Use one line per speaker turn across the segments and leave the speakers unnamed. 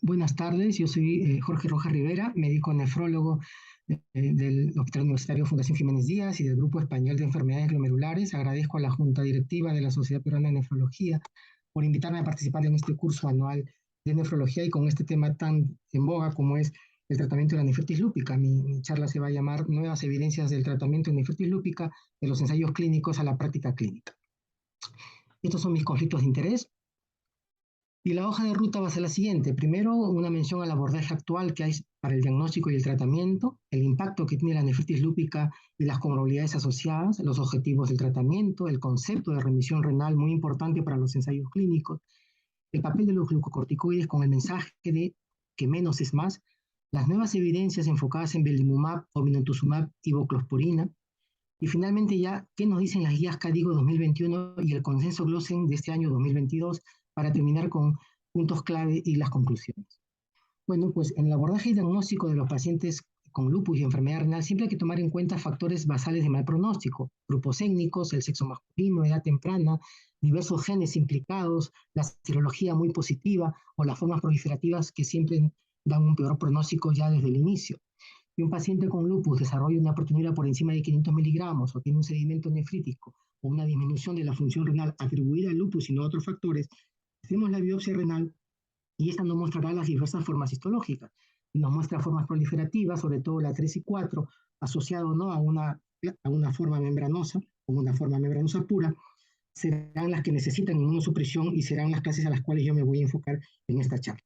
Buenas tardes, yo soy Jorge Rojas Rivera, médico nefrólogo del Hospital Universitario Fundación Jiménez Díaz y del Grupo Español de Enfermedades Glomerulares. Agradezco a la Junta Directiva de la Sociedad Peruana de Nefrología por invitarme a participar en este curso anual de nefrología y con este tema tan en boga como es el tratamiento de la nefritis lúpica. Mi charla se va a llamar Nuevas evidencias del tratamiento de nefritis lúpica de los ensayos clínicos a la práctica clínica. Estos son mis conflictos de interés. Y la hoja de ruta va a ser la siguiente. Primero, una mención al abordaje actual que hay para el diagnóstico y el tratamiento, el impacto que tiene la nefritis lúpica y las comorbilidades asociadas, los objetivos del tratamiento, el concepto de remisión renal, muy importante para los ensayos clínicos, el papel de los glucocorticoides con el mensaje de que menos es más, las nuevas evidencias enfocadas en belimumab, obinutuzumab y voclosporina, y finalmente ya, ¿qué nos dicen las guías CADIGO 2021 y el consenso GLOSEN de este año 2022 para terminar con puntos clave y las conclusiones? Bueno, pues en el abordaje y diagnóstico de los pacientes con lupus y enfermedad renal siempre hay que tomar en cuenta factores basales de mal pronóstico, grupos étnicos, el sexo masculino, edad temprana, diversos genes implicados, la serología muy positiva o las formas proliferativas que siempre dan un peor pronóstico ya desde el inicio. Si un paciente con lupus desarrolla una proteinuria por encima de 500 miligramos o tiene un sedimento nefrítico o una disminución de la función renal atribuida al lupus y no a otros factores, hacemos la biopsia renal y esta nos mostrará las diversas formas histológicas. Y nos muestra formas proliferativas, sobre todo la 3 y 4, asociado ¿no? a una forma membranosa o una forma membranosa pura, serán las que necesitan inmunosupresión y serán las clases a las cuales yo me voy a enfocar en esta charla.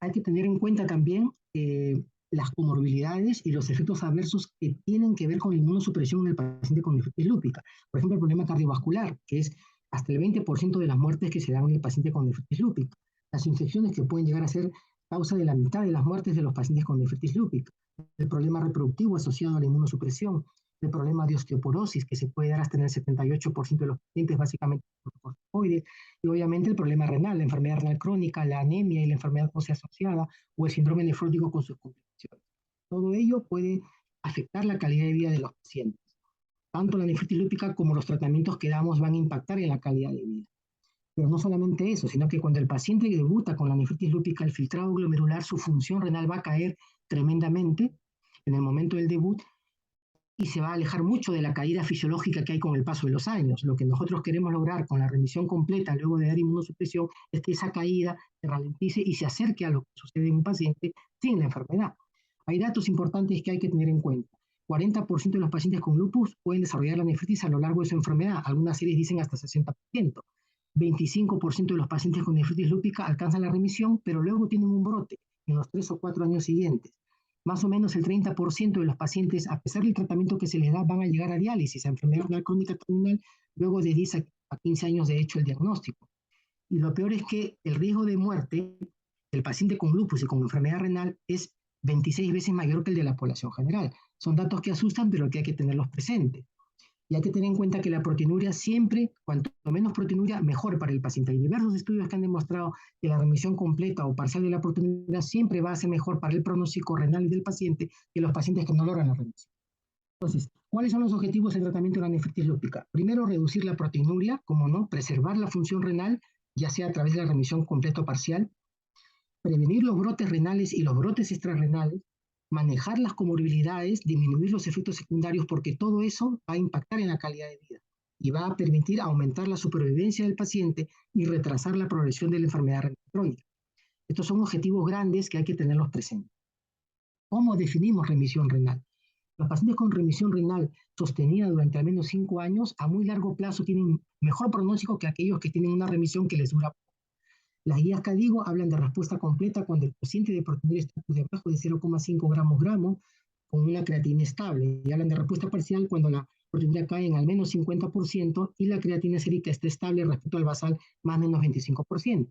Hay que tener en cuenta también las comorbilidades y los efectos adversos que tienen que ver con la inmunosupresión en el paciente con nefritis lúpica. Por ejemplo, el problema cardiovascular, que es hasta el 20% de las muertes que se dan en el paciente con nefritis lúpica. Las infecciones que pueden llegar a ser causa de la mitad de las muertes de los pacientes con nefritis lúpica. El problema reproductivo asociado a la inmunosupresión. El problema de osteoporosis, que se puede dar hasta en el 78% de los pacientes, básicamente por corticoides, y obviamente el problema renal, la enfermedad renal crónica, la anemia y la enfermedad ósea asociada, o el síndrome nefrótico con sus complicaciones. Todo ello puede afectar la calidad de vida de los pacientes. Tanto la nefritis lúpica como los tratamientos que damos van a impactar en la calidad de vida. Pero no solamente eso, sino que cuando el paciente debuta con la nefritis lúpica, el filtrado glomerular, su función renal va a caer tremendamente en el momento del debut y se va a alejar mucho de la caída fisiológica que hay con el paso de los años. Lo que nosotros queremos lograr con la remisión completa luego de dar inmunosupresión es que esa caída se ralentice y se acerque a lo que sucede en un paciente sin la enfermedad. Hay datos importantes que hay que tener en cuenta. 40% de los pacientes con lupus pueden desarrollar la nefritis a lo largo de su enfermedad. Algunas series dicen hasta 60%. 25% de los pacientes con nefritis lúpica alcanzan la remisión, pero luego tienen un brote en los 3 o 4 años siguientes. Más o menos el 30% de los pacientes, a pesar del tratamiento que se les da, van a llegar a diálisis, a enfermedad renal crónica terminal, luego de 10 a 15 años de hecho el diagnóstico. Y lo peor es que el riesgo de muerte del paciente con lupus y con enfermedad renal es 26 veces mayor que el de la población general. Son datos que asustan, pero que hay que tenerlos presentes. Y hay que tener en cuenta que la proteinuria siempre, cuanto menos proteinuria, mejor para el paciente. Hay diversos estudios que han demostrado que la remisión completa o parcial de la proteinuria siempre va a ser mejor para el pronóstico renal del paciente que los pacientes que no logran la remisión. Entonces, ¿cuáles son los objetivos del tratamiento de la nefritis lúpica? Primero, reducir la proteinuria, como no, preservar la función renal, ya sea a través de la remisión completa o parcial, prevenir los brotes renales y los brotes extrarrenales, manejar las comorbilidades, disminuir los efectos secundarios, porque todo eso va a impactar en la calidad de vida y va a permitir aumentar la supervivencia del paciente y retrasar la progresión de la enfermedad renal crónica. Estos son objetivos grandes que hay que tenerlos presentes. ¿Cómo definimos remisión renal? Los pacientes con remisión renal sostenida durante al menos 5 años, a muy largo plazo tienen mejor pronóstico que aquellos que tienen una remisión que les dura. Las guías CADIGO hablan de respuesta completa cuando el paciente de proteinuria está por debajo de 0,5 gramos con una creatina estable, y hablan de respuesta parcial cuando la proteinuria cae en al menos 50% y la creatina sérica está estable respecto al basal más o menos 25%.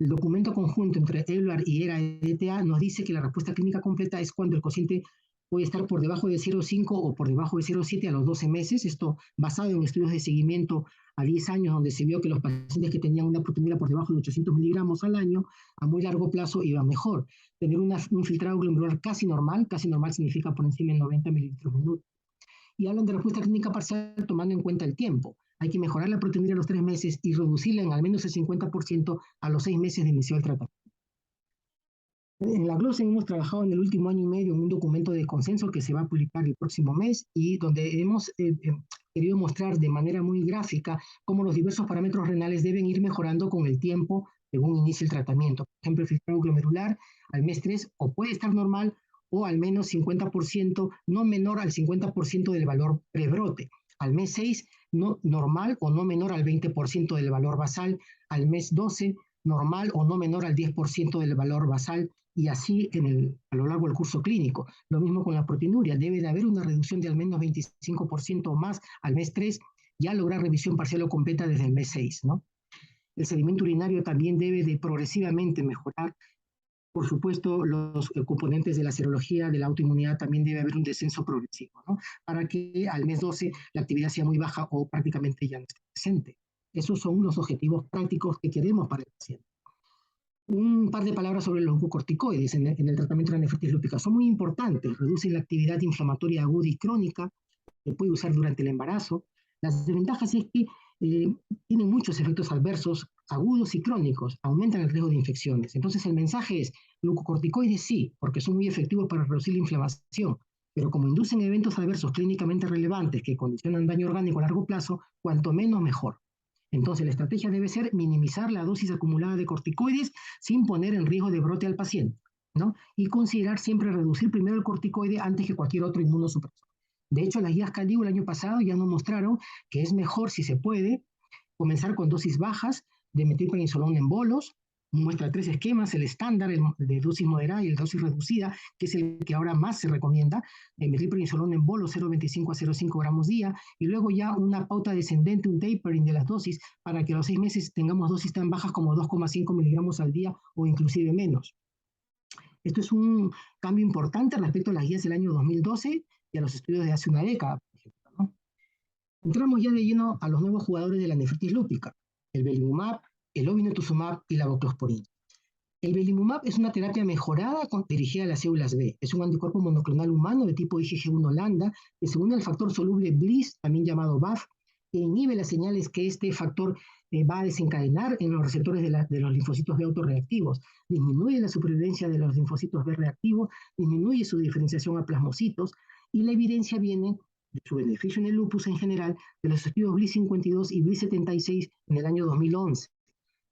El documento conjunto entre EULAR y ERA-EDTA nos dice que la respuesta clínica completa es cuando el cociente puede estar por debajo de 0,5 o por debajo de 0,7 a los 12 meses, esto basado en estudios de seguimiento a 10 años, donde se vio que los pacientes que tenían una proteinuria por debajo de 800 miligramos al año, a muy largo plazo iba mejor. Tener un filtrado glomerular casi normal significa por encima de 90 mililitros por minuto. Y hablan de respuesta clínica parcial tomando en cuenta el tiempo. Hay que mejorar la proteinuria a los 3 meses y reducirla en al menos el 50% a los 6 meses de inicio del tratamiento. En la Glosen hemos trabajado en el último año y medio en un documento de consenso que se va a publicar el próximo mes y donde hemos querido mostrar de manera muy gráfica cómo los diversos parámetros renales deben ir mejorando con el tiempo según inicie el tratamiento. Por ejemplo, el filtrado glomerular al mes 3 o puede estar normal o al menos 50%, no menor al 50% del valor prebrote. Al mes 6, no normal o no menor al 20% del valor basal. Al mes 12, normal o no menor al 10% del valor basal, y así a lo largo del curso clínico. Lo mismo con la proteinuria, debe de haber una reducción de al menos 25% o más al mes 3, ya lograr revisión parcial o completa desde el mes 6, ¿no? El sedimento urinario también debe de progresivamente mejorar. Por supuesto, los componentes de la serología, de la autoinmunidad, también debe haber un descenso progresivo, ¿no? Para que al mes 12 la actividad sea muy baja o prácticamente ya no esté presente. Esos son los objetivos prácticos que queremos para el paciente. Un par de palabras sobre los glucocorticoides en el tratamiento de la nefritis lúpica. Son muy importantes, reducen la actividad inflamatoria aguda y crónica, se puede usar durante el embarazo. Las desventajas es que tienen muchos efectos adversos agudos y crónicos, aumentan el riesgo de infecciones. Entonces el mensaje es, glucocorticoides sí, porque son muy efectivos para reducir la inflamación, pero como inducen eventos adversos clínicamente relevantes que condicionan daño orgánico a largo plazo, cuanto menos mejor. Entonces, la estrategia debe ser minimizar la dosis acumulada de corticoides sin poner en riesgo de brote al paciente, ¿no? Y considerar siempre reducir primero el corticoide antes que cualquier otro inmunosupresor. De hecho, las guías CALIO el año pasado ya nos mostraron que es mejor, si se puede, comenzar con dosis bajas de metilprednisolona en bolos. Muestra 3 esquemas, el estándar, el de dosis moderada y el dosis reducida, que es el que ahora más se recomienda, metilprednisolona en bolos 0,25 a 0,5 gramos día, y luego ya una pauta descendente, un tapering de las dosis, para que a los 6 meses tengamos dosis tan bajas como 2,5 miligramos al día o inclusive menos. Esto es un cambio importante respecto a las guías del año 2012 y a los estudios de hace una década, por ejemplo, ¿no? Entramos ya de lleno a los nuevos jugadores de la nefritis lúpica, el belimumab, el obinutuzumab y la voclosporina. El belimumab es una terapia mejorada dirigida a las células B. Es un anticuerpo monoclonal humano de tipo IgG1 lambda que se une al factor soluble BLyS, también llamado BAFF, que inhibe las señales que este factor va a desencadenar en los receptores de los linfocitos B autorreactivos. Disminuye la supervivencia de los linfocitos B reactivos, disminuye su diferenciación a plasmocitos, y la evidencia viene de su beneficio en el lupus en general de los estudios BLyS52 y BLyS76 en el año 2011.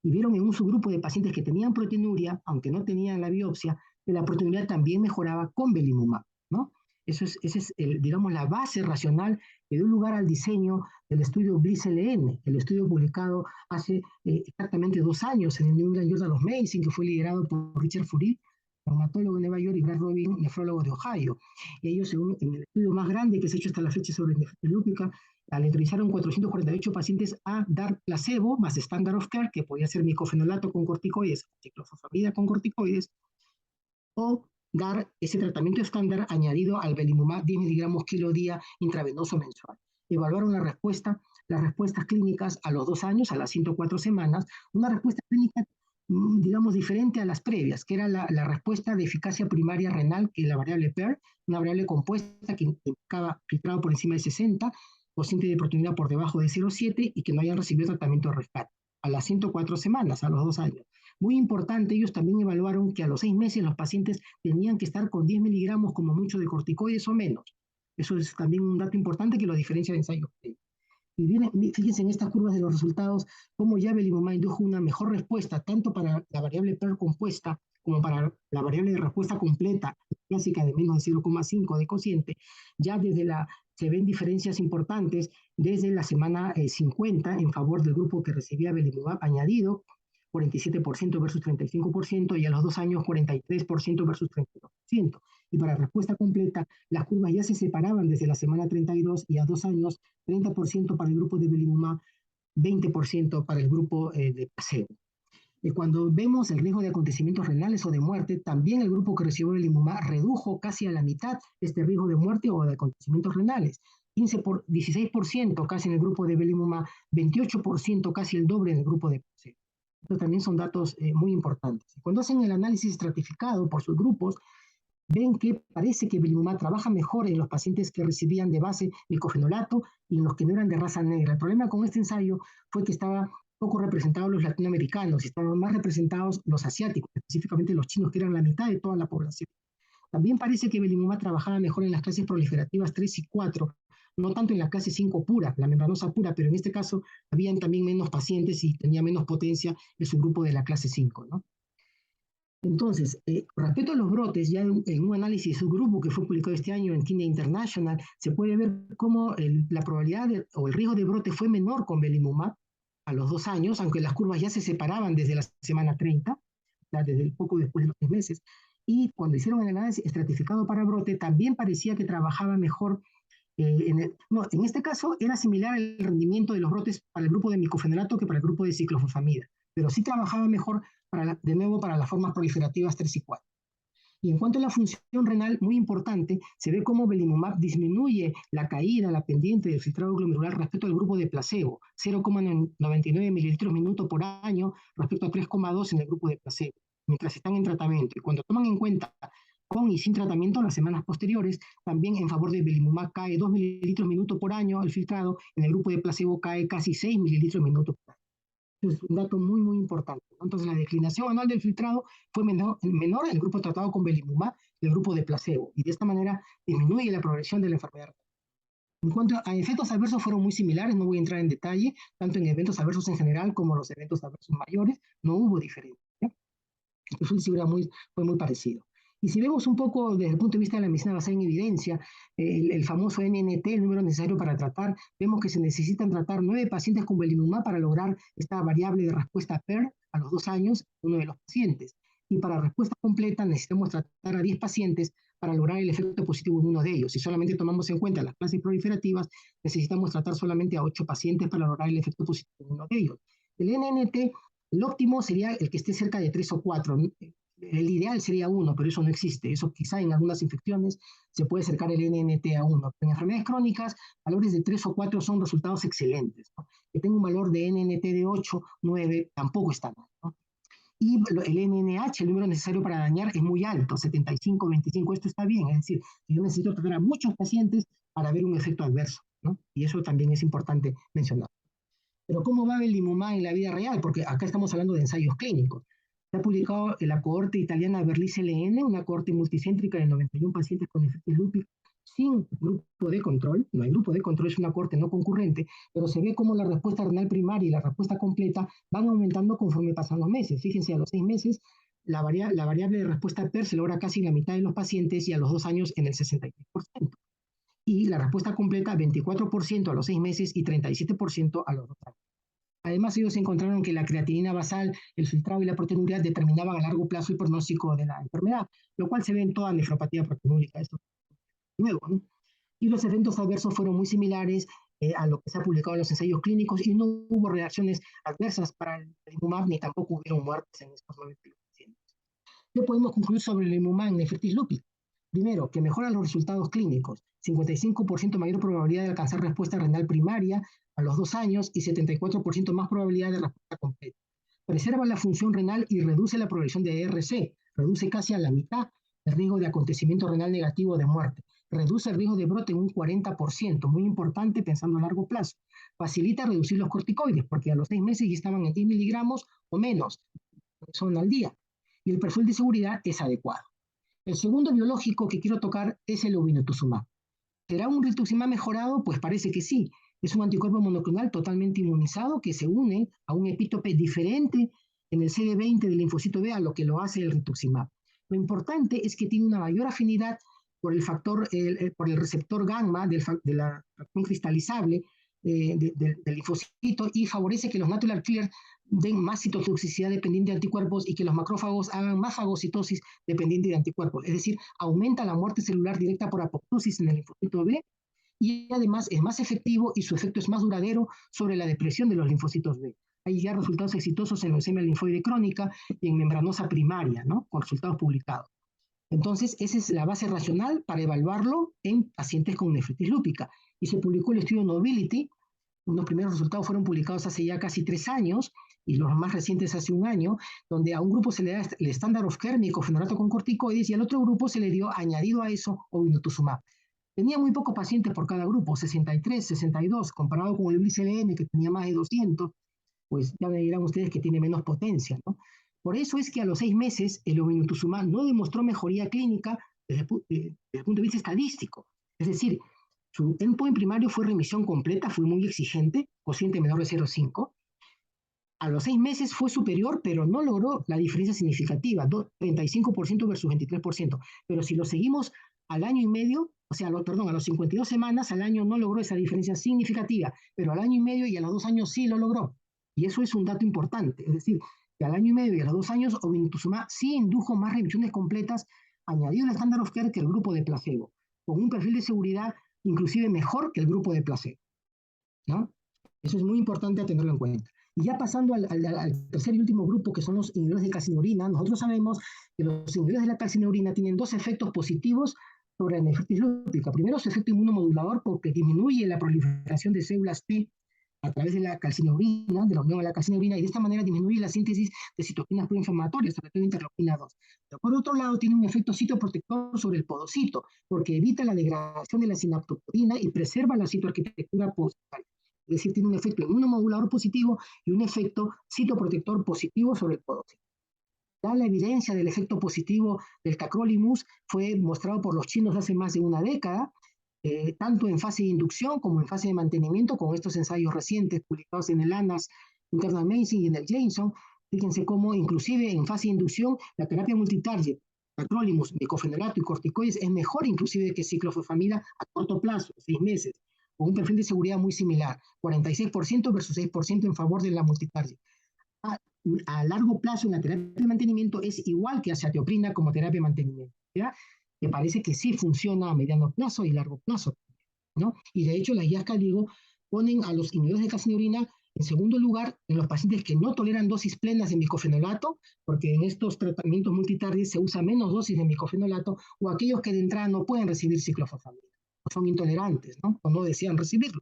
Y vieron en un subgrupo de pacientes que tenían proteinuria, aunque no tenían la biopsia, que la proteinuria también mejoraba con belimumab, ¿no? Esa es digamos, la base racional que dio lugar al diseño del estudio BLyS-LN, el estudio publicado hace exactamente 2 años en el New England Journal of Medicine, que fue liderado por Richard Furit, reumatólogo de Nueva York, y Brad Robin, nefrólogo de Ohio. Y ellos, en el estudio más grande que se ha hecho hasta la fecha sobre nefritis lúpica, autorizaron 448 pacientes a dar placebo más standard of care, que podía ser micofenolato con corticoides, ciclofosfamida con corticoides, o dar ese tratamiento estándar añadido al belimumab 10 miligramos kilo día intravenoso mensual. Evaluaron las respuestas clínicas a los 2 años, a las 104 semanas, una respuesta clínica, digamos, diferente a las previas, que era la respuesta de eficacia primaria renal, que es la variable PER, una variable compuesta que indicaba filtrado por encima de 60, cociente de proteinura por debajo de 0,7 y que no hayan recibido tratamiento de rescate, a las 104 semanas, a los 2 años. Muy importante, ellos también evaluaron que a los 6 meses los pacientes tenían que estar con 10 miligramos como mucho de corticoides o menos. Eso es también un dato importante que lo diferencia de ensayos. Y viene, fíjense en estas curvas de los resultados, cómo ya belimumab indujo una mejor respuesta, tanto para la variable PER compuesta como para la variable de respuesta completa, clásica de menos de 0,5 de cociente. Ya se ven diferencias importantes desde la semana 50 en favor del grupo que recibía belimumab añadido, 47% versus 35%, y a los 2 años 43% versus 32%. Y para respuesta completa, las curvas ya se separaban desde la semana 32 y a 2 años 30% para el grupo de belimumab, 20% para el grupo de placebo. Cuando vemos el riesgo de acontecimientos renales o de muerte, también el grupo que recibió belimumab redujo casi a la mitad este riesgo de muerte o de acontecimientos renales. 16% casi en el grupo de belimumab, 28% casi el doble en el grupo de placebo. Estos también son datos muy importantes. Cuando hacen el análisis estratificado por sus grupos, ven que parece que belimumab trabaja mejor en los pacientes que recibían de base micofenolato y en los que no eran de raza negra. El problema con este ensayo fue que estaba poco representados los latinoamericanos, y estaban más representados los asiáticos, específicamente los chinos, que eran la mitad de toda la población. También parece que belimumab trabajaba mejor en las clases proliferativas 3 y 4, no tanto en la clase 5 pura, la membranosa pura, pero en este caso habían también menos pacientes y tenía menos potencia el subgrupo de la clase 5, ¿no? Entonces, respecto a los brotes, ya en un análisis de subgrupo que fue publicado este año en Kidney International, se puede ver cómo la probabilidad o el riesgo de brote fue menor con belimumab a los 2 años, aunque las curvas ya se separaban desde la semana 30, desde el poco después de los 6 meses. Y cuando hicieron el análisis estratificado para brote, también parecía que trabajaba mejor. En este caso era similar el rendimiento de los brotes para el grupo de micofenolato que para el grupo de ciclofosfamida, pero sí trabajaba mejor de nuevo para las formas proliferativas 3 y 4. Y en cuanto a la función renal, muy importante, se ve cómo belimumab disminuye la caída, la pendiente del filtrado glomerular respecto al grupo de placebo, 0,99 mililitros minuto por año respecto a 3,2 en el grupo de placebo, mientras están en tratamiento. Y cuando toman en cuenta con y sin tratamiento las semanas posteriores, también en favor de belimumab cae 2 mililitros minuto por año el filtrado, en el grupo de placebo cae casi 6 mililitros minuto por año. Es un dato muy, muy importante. Entonces, la declinación anual del filtrado fue menor en el grupo tratado con belimumab que el grupo de placebo, y de esta manera disminuye la progresión de la enfermedad. En cuanto a efectos adversos, fueron muy similares, no voy a entrar en detalle, tanto en eventos adversos en general como los eventos adversos mayores, no hubo diferencia. El perfil fue muy parecido. Y si vemos un poco desde el punto de vista de la medicina basada en evidencia, el famoso NNT, el número necesario para tratar, vemos que se necesitan tratar 9 pacientes con belimumab para lograr esta variable de respuesta PER a los 2 años, uno de los pacientes. Y para respuesta completa necesitamos tratar a 10 pacientes para lograr el efecto positivo en uno de ellos. Si solamente tomamos en cuenta las clases proliferativas, necesitamos tratar solamente a 8 pacientes para lograr el efecto positivo en uno de ellos. El NNT, el óptimo sería el que esté cerca de 3 o 4. El ideal sería 1, pero eso no existe. Eso quizá en algunas infecciones se puede acercar el NNT a 1. En enfermedades crónicas, valores de 3 o 4 son resultados excelentes, ¿no? Que tenga un valor de NNT de 8, 9, tampoco está mal, ¿no? Y el NNH, el número necesario para dañar, es muy alto, 75, 25, esto está bien. Es decir, yo necesito tratar a muchos pacientes para ver un efecto adverso, ¿no? Y eso también es importante mencionar. Pero ¿cómo va belimumab en la vida real? Porque acá estamos hablando de ensayos clínicos. Se ha publicado en la cohorte italiana Berlitz-LN, una cohorte multicéntrica de 91 pacientes con nefritis lúpica sin grupo de control. No hay grupo de control, es una cohorte no concurrente, pero se ve cómo la respuesta renal primaria y la respuesta completa van aumentando conforme pasan los meses. Fíjense, a los 6 meses la variable de respuesta PER se logra casi en la mitad de los pacientes y a los 2 años en el 63%. Y la respuesta completa 24% a los 6 meses y 37% a los 2 años. Además, ellos encontraron que la creatinina basal, el filtrado y la proteinuria determinaban a largo plazo el pronóstico de la enfermedad, lo cual se ve en toda nefropatía proteinúrica. Esto nuevo, ¿no? Y los eventos adversos fueron muy similares a lo que se ha publicado en los ensayos clínicos y no hubo reacciones adversas para el belimumab ni tampoco hubieron muertes en estos 9 pacientes. ¿Qué podemos concluir sobre el belimumab en nefritis lúpica? Primero, que mejora los resultados clínicos, 55% mayor probabilidad de alcanzar respuesta renal primaria a los 2 años y 74% más probabilidad de respuesta completa. Preserva la función renal y reduce la progresión de ERC, reduce casi a la mitad el riesgo de acontecimiento renal negativo de muerte, reduce el riesgo de brote en un 40%, muy importante pensando a largo plazo. Facilita reducir los corticoides, porque a los 6 meses ya estaban en 10 miligramos o menos, son al día, y el perfil de seguridad es adecuado. El segundo biológico que quiero tocar es el obinutuzumab. ¿Será un rituximab mejorado? Pues parece que sí. Es un anticuerpo monoclonal totalmente inmunizado que se une a un epítope diferente en el CD20 del linfocito B a lo que lo hace el rituximab. Lo importante es que tiene una mayor afinidad por por el receptor gamma de la fracción cristalizable del linfocito y favorece que los natural killers den más citotoxicidad dependiente de anticuerpos y que los macrófagos hagan más fagocitosis dependiente de anticuerpos. Es decir, aumenta la muerte celular directa por apoptosis en el linfocito B y además es más efectivo y su efecto es más duradero sobre la depresión de los linfocitos B. Hay ya resultados exitosos en leucemia linfoide crónica y en membranosa primaria, ¿no? Con resultados publicados. Entonces, esa es la base racional para evaluarlo en pacientes con nefritis lúpica. Y se publicó el estudio Nobility, Unos primeros resultados fueron publicados hace ya casi 3 años y los más recientes hace un año, donde a un grupo se le da el estándar of care, micofenolato con corticoides, y al otro grupo se le dio, añadido a eso, obinutuzumab. Tenía muy pocos pacientes por cada grupo, 63, 62, comparado con el BLIS-LN, que tenía más de 200, pues ya me dirán ustedes que tiene menos potencia, ¿no? Por eso es que a los 6 meses el obinutuzumab no demostró mejoría clínica desde el punto de vista estadístico. Es decir, su endpoint primario fue remisión completa, fue muy exigente, cociente menor de 0,5. A los 6 meses fue superior, pero no logró la diferencia significativa, 35% versus 23%. Pero si lo seguimos al año y medio, o sea, perdón, a los 52 semanas, al año no logró esa diferencia significativa, pero al año y medio y a los 2 años sí lo logró. Y eso es un dato importante. Es decir, que al año y medio y a los 2 años, obinutuzumab sí indujo más remisiones completas, añadió el estándar of care que el grupo de placebo, con un perfil de seguridad inclusive mejor que el grupo de placebo, ¿no? Eso es muy importante tenerlo en cuenta. Y ya pasando al tercer y último grupo, que son los inhibidores de calcineurina, nosotros sabemos que los inhibidores de la calcineurina tienen dos efectos positivos sobre la nefritis lúpica. Primero, su efecto inmunomodulador, porque disminuye la proliferación de células T a través de la calcineurina, de la unión a la calcineurina, y de esta manera disminuye la síntesis de citoquinas proinflamatorias, sobre todo interleuquina 2. Pero por otro lado, tiene un efecto citoprotector sobre el podocito, porque evita la degradación de la sinaptoporina y preserva la citoarquitectura postal. Es decir, tiene un efecto inmunomodulador positivo y un efecto citoprotector positivo sobre el podocito. Ya la evidencia del efecto positivo del tacrolimus fue mostrado por los chinos hace más de una década, tanto en fase de inducción como en fase de mantenimiento, con estos ensayos recientes publicados en el ANAS Internal Medicine y en el Jameson. Fíjense cómo inclusive en fase de inducción la terapia multitarget, tacrolimus, micofenolato y corticoides es mejor inclusive que ciclofosfamida a corto plazo, 6 meses, con un perfil de seguridad muy similar, 46% versus 6% en favor de la multitarget. A largo plazo en la terapia de mantenimiento es igual que azathioprina como terapia de mantenimiento, ¿ya? Me parece que sí funciona a mediano plazo y largo plazo, ¿no? Y de hecho las guías Caligo ponen a los inhibidores de calcineurina en segundo lugar en los pacientes que no toleran dosis plenas de micofenolato, porque en estos tratamientos multitarget se usa menos dosis de micofenolato, o aquellos que de entrada no pueden recibir ciclofosfamida, o son intolerantes, ¿no? O no desean recibirlo.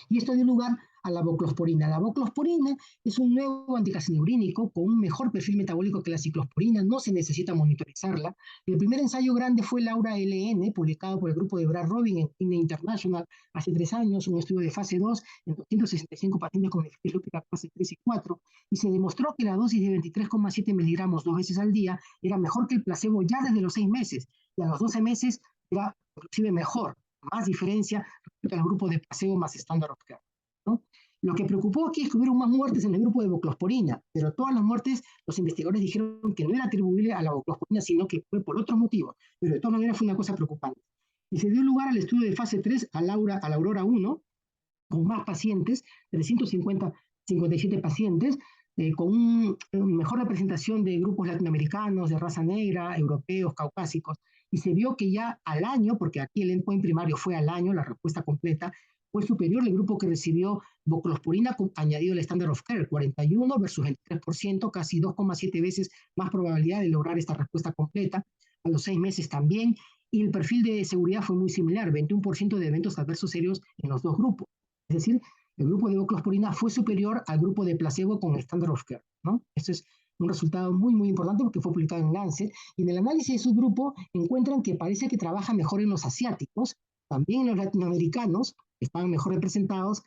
Y esto dio lugar a la voclosporina. La voclosporina es un nuevo anticalcineurínico con un mejor perfil metabólico que la ciclosporina, no se necesita monitorizarla. El primer ensayo grande fue el AURA-LN, publicado por el grupo de Brad Robin en Kidney International hace 3 años, un estudio de fase 2 en 265 pacientes con nefritis lúpica fase 3 y 4, y se demostró que la dosis de 23,7 miligramos 2 veces al día era mejor que el placebo ya desde los 6 meses, y a los 12 meses era inclusive mejor, más diferencia respecto al grupo de placebo más estándar of care, ¿no? Lo que preocupó aquí es que hubieron más muertes en el grupo de voclosporina, pero todas las muertes los investigadores dijeron que no era atribuible a la voclosporina, sino que fue por otros motivos, pero de todas maneras fue una cosa preocupante. Y se dio lugar al estudio de fase 3, a la Aurora 1, con más pacientes, 357 pacientes, con una mejor representación de grupos latinoamericanos, de raza negra, europeos, caucásicos, y se vio que ya al año, porque aquí el endpoint primario fue al año, la respuesta completa, fue superior al grupo que recibió voclosporina añadido al estándar of care, 41 versus 23%, casi 2,7 veces más probabilidad de lograr esta respuesta completa, a los 6 meses también, y el perfil de seguridad fue muy similar, 21% de eventos adversos serios en los dos grupos. Es decir, el grupo de voclosporina fue superior al grupo de placebo con estándar of care, ¿no? Esto es un resultado muy, muy importante porque fue publicado en Lancet. Y en el análisis de su grupo encuentran que parece que trabaja mejor en los asiáticos, también en los latinoamericanos, que estaban mejor representados,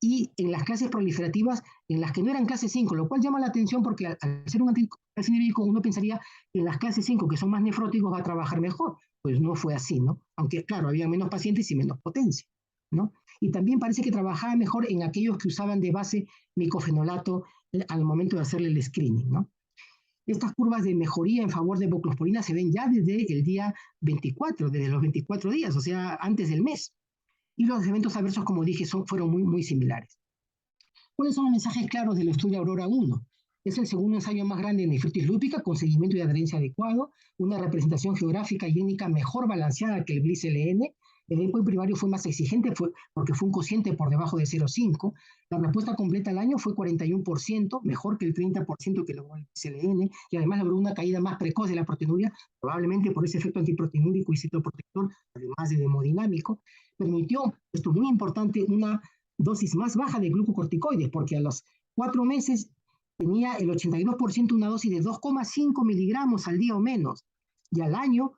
y en las clases proliferativas en las que no eran clase 5, lo cual llama la atención porque al ser un anticarcinérico uno pensaría que en las clases 5, que son más nefróticos, va a trabajar mejor. Pues no fue así, ¿no? Aunque, claro, había menos pacientes y menos potencia, ¿no? Y también parece que trabajaba mejor en aquellos que usaban de base micofenolato al momento de hacerle el screening, ¿no? Estas curvas de mejoría en favor de voclosporina se ven ya desde el día 24, desde los 24 días, o sea, antes del mes. Y los eventos adversos, como dije, fueron muy, muy similares. ¿Cuáles son los mensajes claros del estudio Aurora 1? Es el segundo ensayo más grande en nefritis lúpica, con seguimiento y adherencia adecuado, una representación geográfica y étnica mejor balanceada que el BLIS-LN. El endpoint primario fue más exigente porque fue un cociente por debajo de 0,5. La respuesta completa al año fue 41%, mejor que el 30% que logró el BLIS-LN, y además logró una caída más precoz de la proteinuria, probablemente por ese efecto antiproteinúrico y citoprotector, además de hemodinámico. Permitió, esto es muy importante, una dosis más baja de glucocorticoides, porque a los 4 meses tenía el 82% una dosis de 2,5 miligramos al día o menos, y al año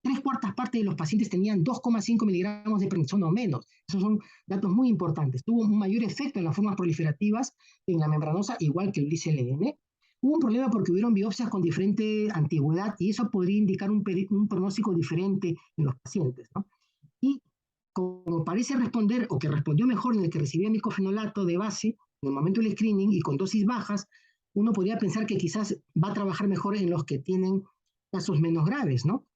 3/4 de los pacientes tenían 2,5 miligramos de prednisona o menos. Esos son datos muy importantes. Tuvo un mayor efecto en las formas proliferativas en la membranosa, igual que el BCLN. Hubo un problema porque hubieron biopsias con diferente antigüedad y eso podría indicar un pronóstico diferente en los pacientes, ¿no? Y como parece responder, o que respondió mejor en el que recibía micofenolato de base en el momento del screening y con dosis bajas, uno podría pensar que quizás va a trabajar mejor en los que tienen casos menos graves, ¿no?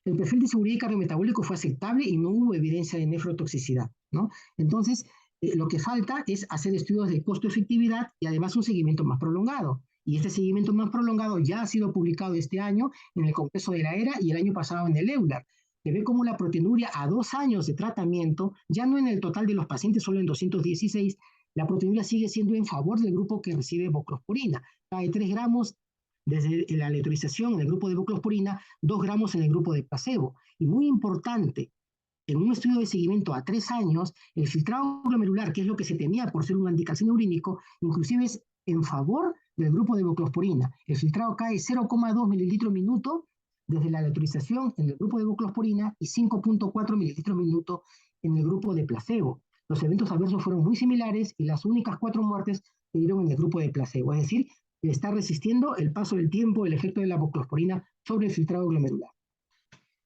El perfil de seguridad cardiometabólico fue aceptable y no hubo evidencia de nefrotoxicidad, ¿no? Entonces, lo que falta es hacer estudios de costo-efectividad y además un seguimiento más prolongado. Y este seguimiento más prolongado ya ha sido publicado este año en el Congreso de la ERA y el año pasado en el EULAR, que ve cómo la proteinuria a 2 años de tratamiento, ya no en el total de los pacientes, solo en 216, la proteinuria sigue siendo en favor del grupo que recibe voclosporina. Cae 3 gramos desde la aleatorización en el grupo de voclosporina, 2 gramos en el grupo de placebo. Y muy importante, en un estudio de seguimiento a 3 años, el filtrado glomerular, que es lo que se temía por ser un anticalcinurínico, inclusive es en favor del grupo de voclosporina. El filtrado cae 0,2 mililitros minuto desde la aleatorización en el grupo de voclosporina y 5,4 mililitros minuto en el grupo de placebo. Los eventos adversos fueron muy similares y las únicas 4 muertes se dieron en el grupo de placebo, es decir, está resistiendo el paso del tiempo, el efecto de la voclosporina sobre el filtrado glomerular.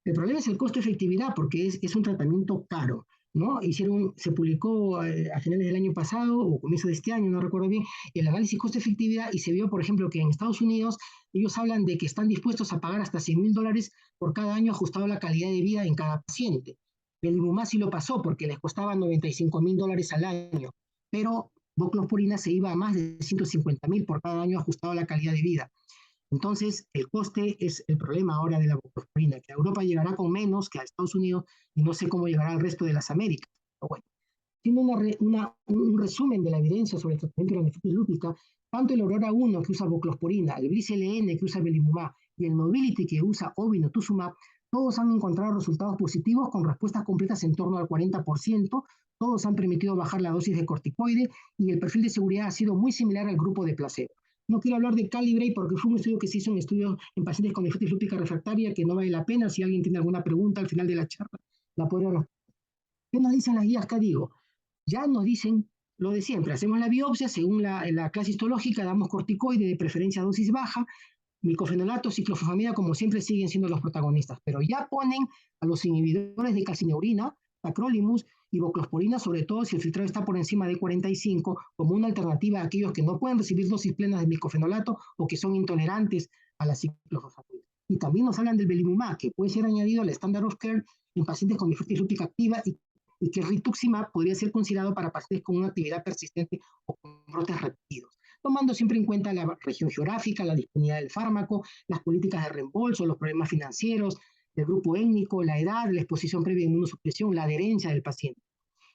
El problema es el costo-efectividad, porque es un tratamiento caro, ¿no? Se publicó a finales del año pasado o comienzo de este año, no recuerdo bien, el análisis costo-efectividad y se vio, por ejemplo, que en Estados Unidos ellos hablan de que están dispuestos a pagar hasta $100,000 por cada año ajustado a la calidad de vida en cada paciente. El Belimumab sí lo pasó porque les costaba $95,000 al año, pero voclosporina se iba a más de 150,000 por cada año ajustado a la calidad de vida. Entonces, el coste es el problema ahora de la voclosporina, que a Europa llegará con menos que a Estados Unidos y no sé cómo llegará al resto de las Américas. Pero bueno, haciendo un resumen de la evidencia sobre el tratamiento de la nefritis lúpica, tanto el Aurora 1 que usa voclosporina, el BRIS-LN que usa Belimumab y el Nobility que usa obinutuzumab, todos han encontrado resultados positivos con respuestas completas en torno al 40%, todos han permitido bajar la dosis de corticoide y el perfil de seguridad ha sido muy similar al grupo de placebo. No quiero hablar de Calibrate porque fue un estudio que se hizo en pacientes con nefritis lúpica refractaria que no vale la pena. Si alguien tiene alguna pregunta al final de la charla, la podré responder. ¿Qué nos dicen las guías CADIGO? Ya nos dicen lo de siempre. Hacemos la biopsia según la clase histológica, damos corticoide de preferencia dosis baja, micofenolato, ciclofosfamida, como siempre siguen siendo los protagonistas, pero ya ponen a los inhibidores de calcineurina, tacrolimus y voclosporina, sobre todo si el filtrado está por encima de 45, como una alternativa a aquellos que no pueden recibir dosis plenas de micofenolato o que son intolerantes a la ciclofosfamida. Y también nos hablan del Belimumab, que puede ser añadido al standard of care en pacientes con nefritis lúpica activa y que rituximab podría ser considerado para pacientes con una actividad persistente o con brotes repetidos, tomando siempre en cuenta la región geográfica, la disponibilidad del fármaco, las políticas de reembolso, los problemas financieros, el grupo étnico, la edad, la exposición previa a inmunosupresión, la adherencia del paciente.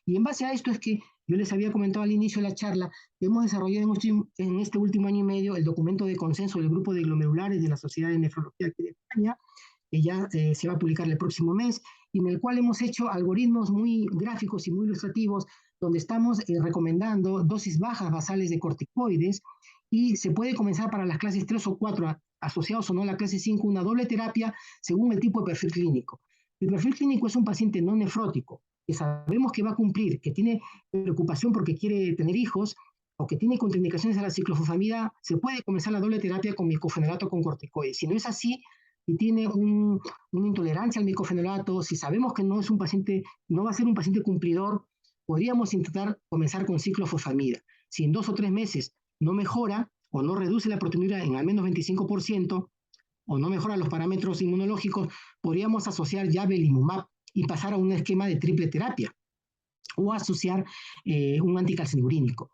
Y en base a esto es que yo les había comentado al inicio de la charla que hemos desarrollado en este último año y medio el documento de consenso del grupo de glomerulares de la Sociedad de Nefrología aquí de España, que ya se va a publicar el próximo mes, y en el cual hemos hecho algoritmos muy gráficos y muy ilustrativos, donde estamos recomendando dosis bajas basales de corticoides, y se puede comenzar para las clases 3 o 4, asociados o no a la clase 5, una doble terapia según el tipo de perfil clínico. El perfil clínico es un paciente no nefrótico, que sabemos que va a cumplir, que tiene preocupación porque quiere tener hijos, o que tiene contraindicaciones a la ciclofosfamida, se puede comenzar la doble terapia con micofenolato con corticoides. Si no es así, y tiene una intolerancia al micofenolato, si sabemos que no es un paciente, no va a ser un paciente cumplidor, podríamos intentar comenzar con ciclofosfamida. Si en 2 o 3 meses no mejora o no reduce la proteinuria en al menos 25% o no mejora los parámetros inmunológicos, podríamos asociar ya Belimumab y pasar a un esquema de triple terapia o asociar un anticalcinurínico.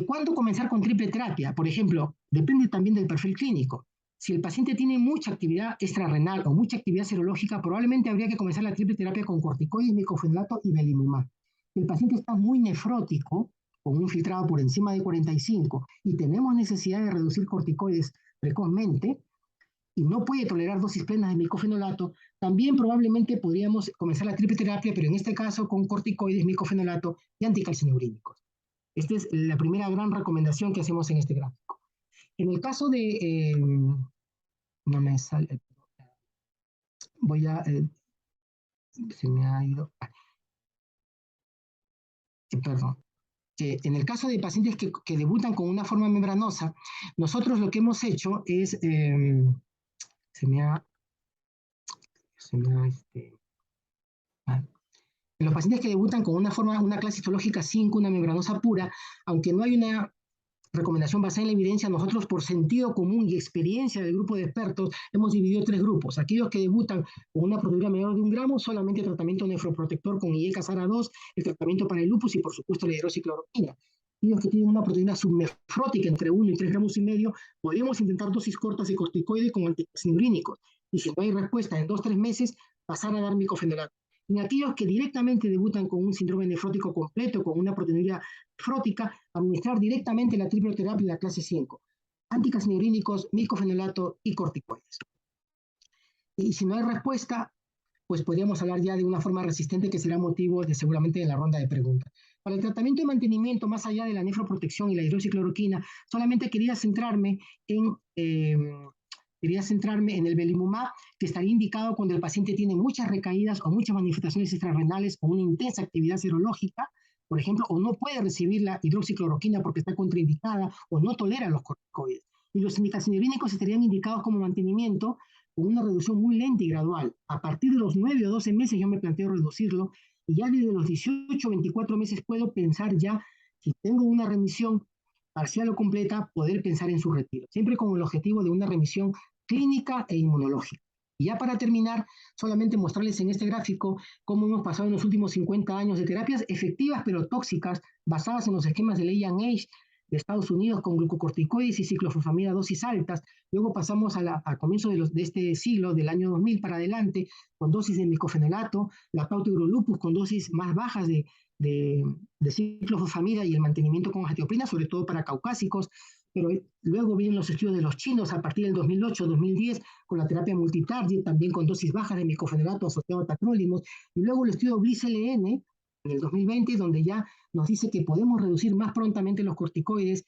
¿Cuándo comenzar con triple terapia? Por ejemplo, depende también del perfil clínico. Si el paciente tiene mucha actividad extrarrenal o mucha actividad serológica, probablemente habría que comenzar la triple terapia con corticoides, micofenolato y Belimumab. Si el paciente está muy nefrótico, con un filtrado por encima de 45, y tenemos necesidad de reducir corticoides precozmente, y no puede tolerar dosis plenas de micofenolato, también probablemente podríamos comenzar la triple terapia, pero en este caso con corticoides, micofenolato y anticalcinurínicos. Esta es la primera gran recomendación que hacemos en este gráfico. En el caso de, no me sale, voy a, se me ha ido, perdón. En el caso de pacientes que debutan con una forma membranosa, nosotros lo que hemos hecho es, se me ha, en los pacientes que debutan con una forma, una clase histológica 5, una membranosa pura, aunque no hay una recomendación basada en la evidencia, nosotros por sentido común y experiencia del grupo de expertos hemos dividido tres grupos. Aquellos que debutan con una proteinuria menor de 1 gramo, solamente tratamiento nefroprotector con IE-Casara-2, el tratamiento para el lupus y por supuesto la hidroxicloroquina. Aquellos que tienen una proteinuria subnefrótica entre 1 y 3 gramos y medio, podemos intentar dosis cortas de corticoides con anticalcinurínicos. Y si no hay respuesta en 2-3 meses, pasar a dar micofenolato. En aquellos que directamente debutan con un síndrome nefrótico completo, con una proteinuria nefrótica, administrar directamente la triple terapia en la clase 5, anticalcinurínicos, micofenolato y corticoides. Y si no hay respuesta, pues podríamos hablar ya de una forma resistente que será motivo de seguramente de la ronda de preguntas. Para el tratamiento de mantenimiento, más allá de la nefroprotección y la hidroxicloroquina, solamente quería centrarme en el belimumab, que estaría indicado cuando el paciente tiene muchas recaídas o muchas manifestaciones extrarrenales o una intensa actividad serológica, por ejemplo, o no puede recibir la hidroxicloroquina porque está contraindicada o no tolera los corticoides. Y los anticalcinurínicos estarían indicados como mantenimiento con una reducción muy lenta y gradual. A partir de los 9 o 12 meses yo me planteo reducirlo y ya desde los 18 o 24 meses puedo pensar ya, si tengo una remisión parcial o completa, poder pensar en su retiro, siempre con el objetivo de una remisión clínica e inmunológica. Y ya para terminar, solamente mostrarles en este gráfico cómo hemos pasado en los últimos 50 años de terapias efectivas pero tóxicas basadas en los esquemas de Leigh Age de Estados Unidos con glucocorticoides y ciclofosfamida a dosis altas. Luego pasamos a comienzos de este siglo, del año 2000 para adelante, con dosis de micofenolato, la pauta-hidrolupus con dosis más bajas de ciclofosfamida y el mantenimiento con azatioprina, sobre todo para caucásicos. Pero luego vienen los estudios de los chinos a partir del 2008-2010 con la terapia multitarget, también con dosis bajas de micofenolato asociado a tacrolimus. Y luego el estudio BLISS-LN en el 2020, donde ya nos dice que podemos reducir más prontamente los corticoides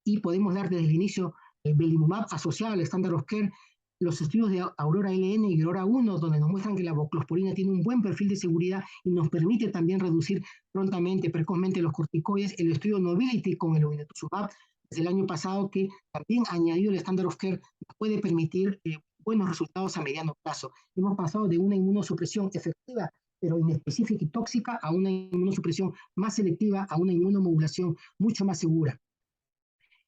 y podemos dar desde el inicio el belimumab asociado al estándar of care. Los estudios de Aurora LN y Aurora 1, donde nos muestran que la voclosporina tiene un buen perfil de seguridad y nos permite también reducir prontamente, precozmente los corticoides. El estudio Nobility con el obinutuzumab del año pasado, que también añadido el estándar of care, puede permitir buenos resultados a mediano plazo. Hemos pasado de una inmunosupresión efectiva pero inespecífica y tóxica, a una inmunosupresión más selectiva, a una inmunomodulación mucho más segura.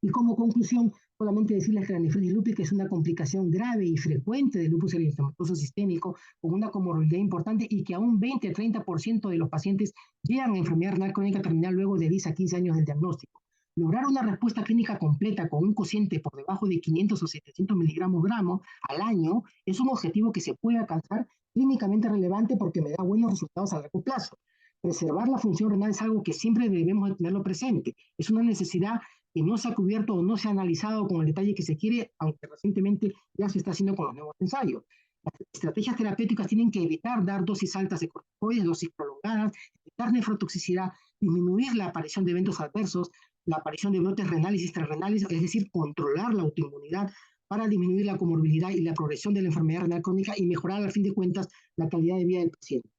Y como conclusión, solamente decirles que la nefritis lúpica es una complicación grave y frecuente del lupus eritematoso sistémico, con una comorbilidad importante y que a un 20-30% de los pacientes llegan a enfermedad renal crónica terminal luego de 10 a 15 años del diagnóstico. Lograr una respuesta clínica completa con un cociente por debajo de 500 o 700 miligramos gramo al año es un objetivo que se puede alcanzar clínicamente relevante porque me da buenos resultados a largo plazo. Preservar la función renal es algo que siempre debemos tenerlo presente. Es una necesidad que no se ha cubierto o no se ha analizado con el detalle que se quiere, aunque recientemente ya se está haciendo con los nuevos ensayos. Las estrategias terapéuticas tienen que evitar dar dosis altas de corticoides, dosis prolongadas, evitar nefrotoxicidad, disminuir la aparición de eventos adversos, la aparición de brotes renales y extrarrenales, es decir, controlar la autoinmunidad para disminuir la comorbilidad y la progresión de la enfermedad renal crónica y mejorar, al fin de cuentas, la calidad de vida del paciente.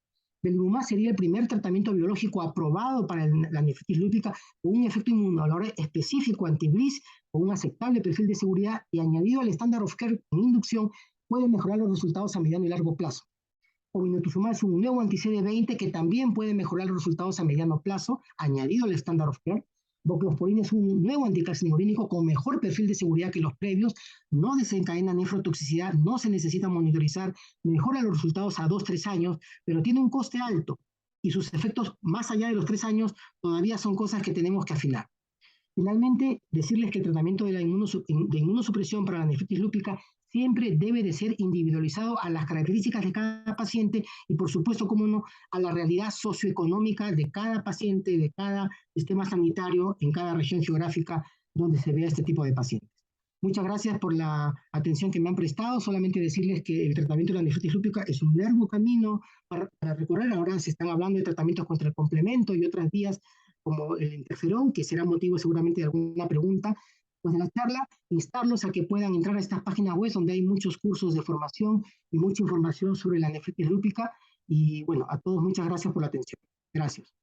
Belimumab sería el primer tratamiento biológico aprobado para la nefritis lúpica con un efecto inmunológico específico anti-BLyS, con un aceptable perfil de seguridad y añadido al estándar of care en inducción, puede mejorar los resultados a mediano y largo plazo. Obinutuzumab es un nuevo anti-CD20 que también puede mejorar los resultados a mediano plazo, añadido al estándar of care. Voclosporina es un nuevo anticalcinurínico con mejor perfil de seguridad que los previos, no desencadena nefrotoxicidad, no se necesita monitorizar, mejora los resultados a 2-3 años, pero tiene un coste alto y sus efectos más allá de los 3 años todavía son cosas que tenemos que afinar. Finalmente, decirles que el tratamiento de inmunosupresión para la nefritis lúpica siempre debe de ser individualizado a las características de cada paciente y, por supuesto, como no, a la realidad socioeconómica de cada paciente, de cada sistema sanitario, en cada región geográfica donde se vea este tipo de pacientes. Muchas gracias por la atención que me han prestado. Solamente decirles que el tratamiento de la nefritis lúpica es un largo camino para recorrer. Ahora se están hablando de tratamientos contra el complemento y otras vías como el interferón, que será motivo seguramente de alguna pregunta pues de la charla. Instarlos a que puedan entrar a estas páginas web donde hay muchos cursos de formación y mucha información sobre la nefritis lúpica. Y bueno, a todos muchas gracias por la atención. Gracias.